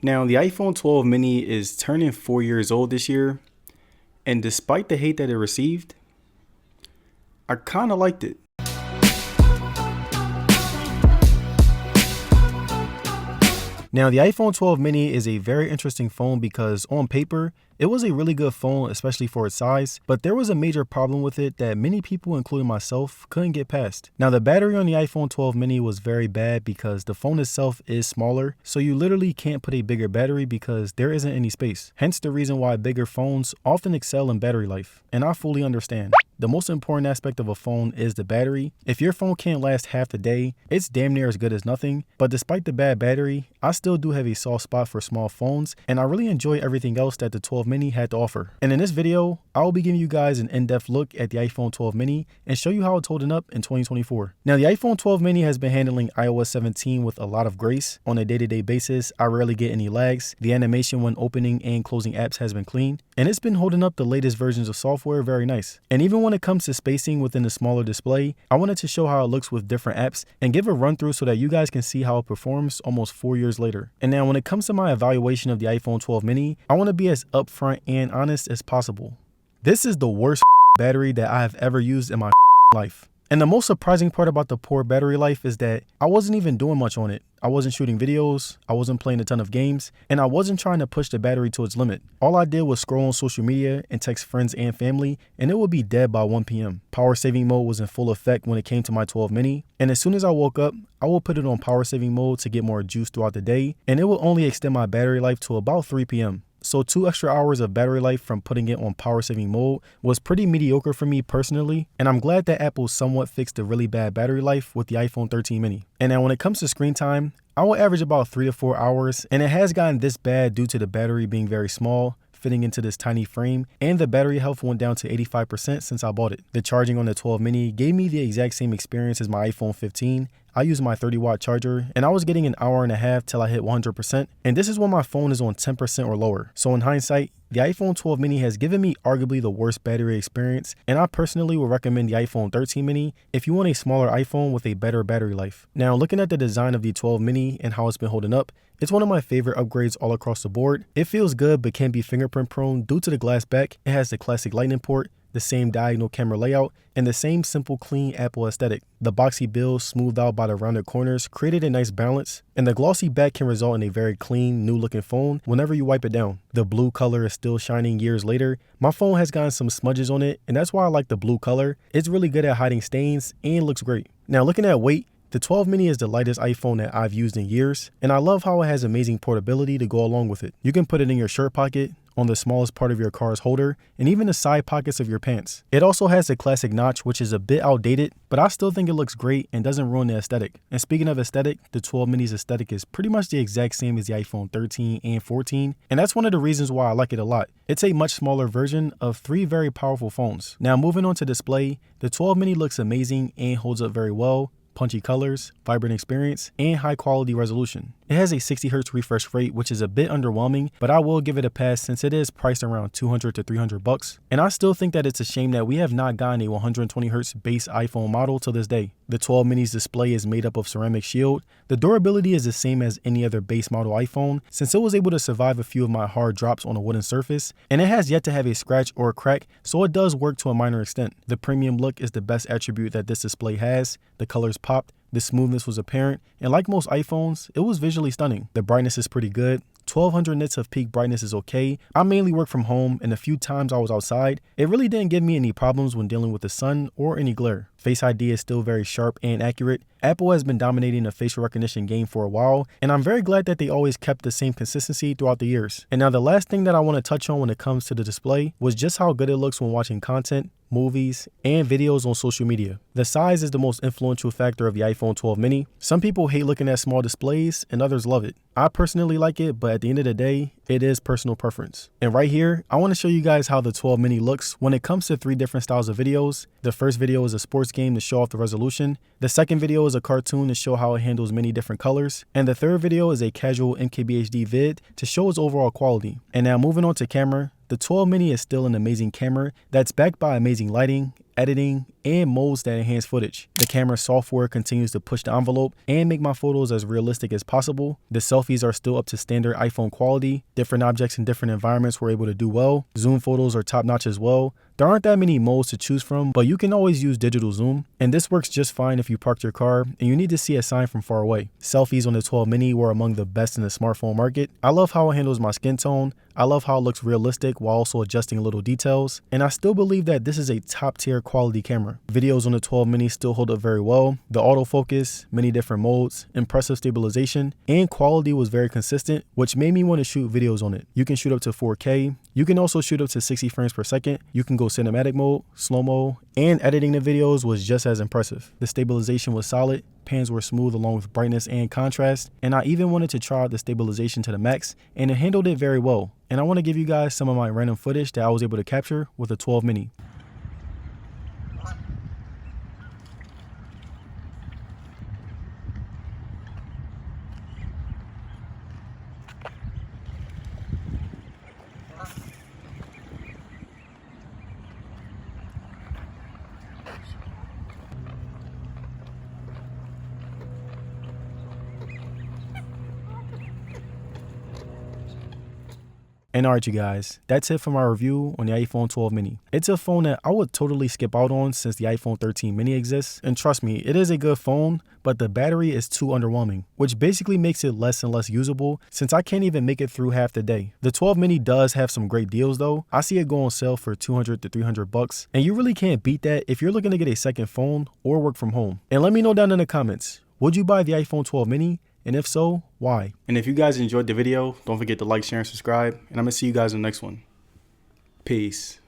Now, the iPhone 12 mini is turning 4 years old this year, and despite the hate that it received, I kinda liked it. Now, the iPhone 12 mini is a very interesting phone because on paper, it was a really good phone, especially for its size, but there was a major problem with it that many people, including myself, couldn't get past. Now, the battery on the iPhone 12 mini was very bad because the phone itself is smaller, so you literally can't put a bigger battery because there isn't any space. Hence the reason why bigger phones often excel in battery life, and I fully understand. The most important aspect of a phone is the battery. If your phone can't last half the day, it's damn near as good as nothing. But despite the bad battery, I still do have a soft spot for small phones, and I really enjoy everything else that the 12 mini had to offer. And in this video, I will be giving you guys an in-depth look at the iPhone 12 mini and show you how it's holding up in 2024. Now, the iPhone 12 mini has been handling iOS 17 with a lot of grace. On a day-to-day basis, I rarely get any lags. The animation when opening and closing apps has been clean, and it's been holding up the latest versions of software very nice. And even when it comes to spacing within the smaller display, I wanted to show how it looks with different apps and give a run through so that you guys can see how it performs almost 4 years later. And now when it comes to my evaluation of the iPhone 12 mini, I want to be as upfront and honest as possible. This is the worst battery that I have ever used in my life. And the most surprising part about the poor battery life is that I wasn't even doing much on it. I wasn't shooting videos, I wasn't playing a ton of games, and I wasn't trying to push the battery to its limit. All I did was scroll on social media and text friends and family, and it would be dead by 1 p.m. Power saving mode was in full effect when it came to my 12 mini, and as soon as I woke up, I will put it on power saving mode to get more juice throughout the day, and it will only extend my battery life to about 3 p.m. So 2 extra hours of battery life from putting it on power saving mode was pretty mediocre for me personally, and I'm glad that Apple somewhat fixed the really bad battery life with the iPhone 13 mini. And now when it comes to screen time, I will average about 3 to 4 hours, and it has gotten this bad due to the battery being very small, fitting into this tiny frame, and the battery health went down to 85% since I bought it. The charging on the 12 mini gave me the exact same experience as my iPhone 15. I used my 30-watt charger, and I was getting an hour and a half till I hit 100%, and this is when my phone is on 10% or lower. So in hindsight, the iPhone 12 mini has given me arguably the worst battery experience, and I personally would recommend the iPhone 13 mini if you want a smaller iPhone with a better battery life. Now, looking at the design of the 12 mini and how it's been holding up, it's one of my favorite upgrades all across the board. It feels good but can be fingerprint prone due to the glass back. It has the classic lightning port, the same diagonal camera layout, and the same simple clean Apple aesthetic. The boxy build smoothed out by the rounded corners created a nice balance, and the glossy back can result in a very clean, new looking phone whenever you wipe it down. The blue color is still shining years later. My phone has gotten some smudges on it, and that's why I like the blue color. It's really good at hiding stains and looks great. Now looking at weight, the 12 mini is the lightest iPhone that I've used in years, and I love how it has amazing portability to go along with it. You can put it in your shirt pocket, on the smallest part of your car's holder, and even the side pockets of your pants. It also has the classic notch, which is a bit outdated, but I still think it looks great and doesn't ruin the aesthetic. And speaking of aesthetic, the 12 mini's aesthetic is pretty much the exact same as the iPhone 13 and 14, and that's one of the reasons why I like it a lot. It's a much smaller version of 3 very powerful phones. Now moving on to display, the 12 mini looks amazing and holds up very well. Punchy colors, vibrant experience, and high quality resolution. It has a 60Hz refresh rate, which is a bit underwhelming, but I will give it a pass since it is priced around $200 to $300. And I still think that it's a shame that we have not gotten a 120Hz base iPhone model to this day. The 12 mini's display is made up of ceramic shield. The durability is the same as any other base model iPhone since it was able to survive a few of my hard drops on a wooden surface, and it has yet to have a scratch or a crack, so it does work to a minor extent. The premium look is the best attribute that this display has. The colors popped, the smoothness was apparent, and like most iPhones, it was visually stunning. The brightness is pretty good. 1200 nits of peak brightness is okay. I mainly work from home, and the few times I was outside, it really didn't give me any problems when dealing with the sun or any glare. Face ID is still very sharp and accurate. Apple has been dominating the facial recognition game for a while, and I'm very glad that they always kept the same consistency throughout the years. And now the last thing that I want to touch on when it comes to the display was just how good it looks when watching content, movies, and videos on social media. The size is the most influential factor of the iPhone 12 mini. Some people hate looking at small displays and others love it. I personally like it, but at the end of the day, it is personal preference. And right here, I want to show you guys how the 12 mini looks when it comes to 3 different styles of videos. The first video is a sports game to show off the resolution. The second video is a cartoon to show how it handles many different colors. And the third video is a casual MKBHD vid to show its overall quality. And now moving on to camera, the 12 mini is still an amazing camera that's backed by amazing lighting, editing, and modes that enhance footage. The camera software continues to push the envelope and make my photos as realistic as possible. The selfies are still up to standard iPhone quality. Different objects in different environments were able to do well. Zoom photos are top notch as well. There aren't that many modes to choose from, but you can always use digital zoom, and this works just fine if you parked your car and you need to see a sign from far away. Selfies on the 12 mini were among the best in the smartphone market. I love how it handles my skin tone. I love how it looks realistic while also adjusting little details, and I still believe that this is a top tier quality camera. Videos on the 12 mini still hold up very well. The autofocus, many different modes, impressive stabilization, and quality was very consistent, which made me want to shoot videos on it. You can shoot up to 4K. You can also shoot up to 60 frames per second. You can go cinematic mode, slow-mo, and editing the videos was just as impressive. The stabilization was solid, pans were smooth along with brightness and contrast, and I even wanted to try out the stabilization to the max, and it handled it very well. And I want to give you guys some of my random footage that I was able to capture with a 12 mini. And alright you guys, that's it for my review on the iPhone 12 mini. It's a phone that I would totally skip out on since the iPhone 13 mini exists, and trust me, it is a good phone, but the battery is too underwhelming, which basically makes it less and less usable since I can't even make it through half the day. The 12 mini does have some great deals though. I see it go on sale for $200 to $300, and you really can't beat that if you're looking to get a second phone or work from home. And let me know down in the comments, would you buy the iPhone 12 mini? And if so, why? And if you guys enjoyed the video, don't forget to like, share, and subscribe. And I'm going to see you guys in the next one. Peace.